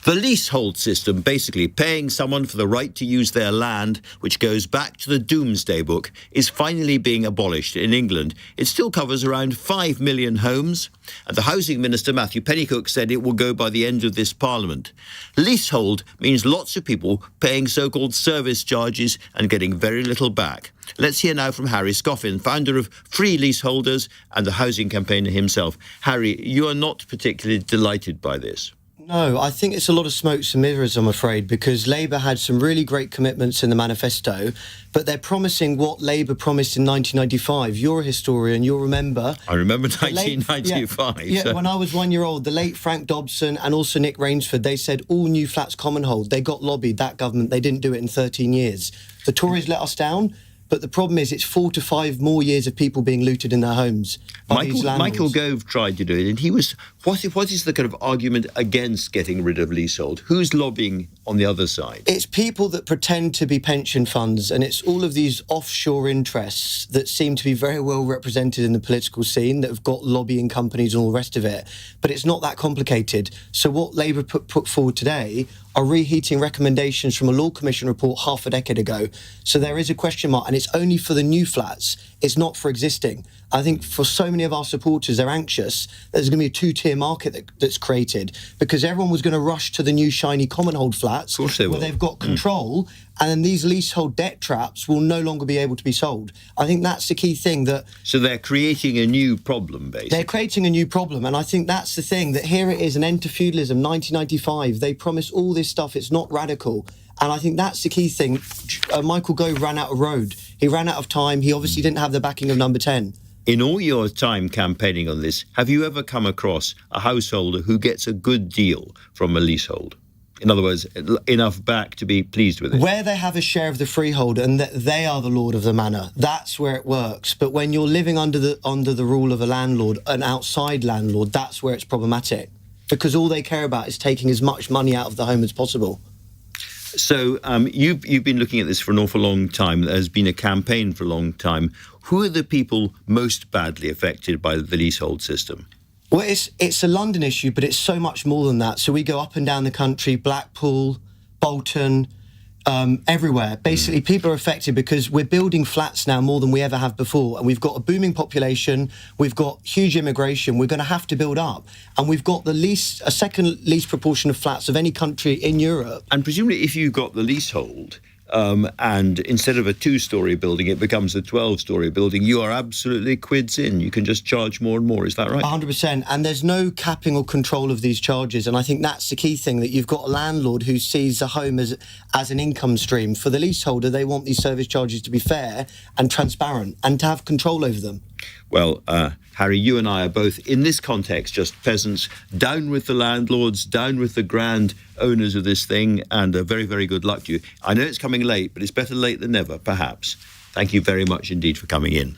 The leasehold system, basically paying someone for the right to use their land, which goes back to the Doomsday Book, is finally being abolished in England. It still covers around 5 million homes, and the Housing Minister, Matthew Pennycook, said it will go by the end of this Parliament. Leasehold means lots of people paying so-called service charges and getting very little back. Let's hear now from Harry Scoffin, founder of Free Leaseholders and the housing campaigner himself. Harry, you are not particularly delighted by this. No, I think it's a lot of smokes and mirrors, I'm afraid, because Labour had some really great commitments in the manifesto, but they're promising what Labour promised in 1995. You're a historian, you'll remember. I remember 1995. Yeah, when I was 1 year old, the late Frank Dobson and also Nick Rainsford, they said all new flats Commonhold. They got lobbied, that government. They didn't do it in 13 years. The Tories let us down. But the problem is it's 4 to 5 more years of people being looted in their homes by these landlords. Michael Gove tried to do it, and he was... What is the kind of argument against getting rid of leasehold? Who's lobbying on the other side? It's people that pretend to be pension funds, and it's all of these offshore interests that seem to be very well represented in the political scene, that have got lobbying companies and all the rest of it. But it's not that complicated. So what Labour put forward today are reheating recommendations from a Law Commission report half a decade ago. So there is a question mark, and it's only for the new flats. It's not for existing. I think for so many of our supporters, they're anxious. There's going to be a two-tier market that's created because everyone was going to rush to the new shiny Commonhold flats where they've got control, and then these leasehold debt traps will no longer be able to be sold. I think that's the key thing. So they're creating a new problem, basically. They're creating a new problem, and I think that's the thing, that here it is, an end to feudalism, 1995. They promise all this stuff. It's not radical. And I think that's the key thing. Michael Gove ran out of road. He ran out of time. He obviously didn't have the backing of Number 10. In all your time campaigning on this, have you ever come across a householder who gets a good deal from a leasehold? In other words, enough back to be pleased with it? Where they have a share of the freehold and that they are the lord of the manor, that's where it works. But when you're living under the rule of a landlord, an outside landlord, that's where it's problematic. Because all they care about is taking as much money out of the home as possible. So you've been looking at this for an awful long time. There's been a campaign for a long time. Who are the people most badly affected by the leasehold system? Well, it's a London issue, but it's so much more than that. So we go up and down the country, Blackpool, Bolton, everywhere. Basically, people are affected because we're building flats now more than we ever have before. And we've got a booming population. We've got huge immigration. We're going to have to build up. And we've got a second least proportion of flats of any country in Europe. And presumably, if you got the leasehold, and instead of a 2-storey building, it becomes a 12-storey building, you are absolutely quids in. You can just charge more and more. Is that right? 100%. And there's no capping or control of these charges. And I think that's the key thing, that you've got a landlord who sees the home as an income stream. For the leaseholder, they want these service charges to be fair and transparent and to have control over them. Well, Harry, you and I are both, in this context, just peasants. Down with the landlords, down with the grand owners of this thing, and very, very good luck to you. I know it's coming late, but it's better late than never, perhaps. Thank you very much indeed for coming in.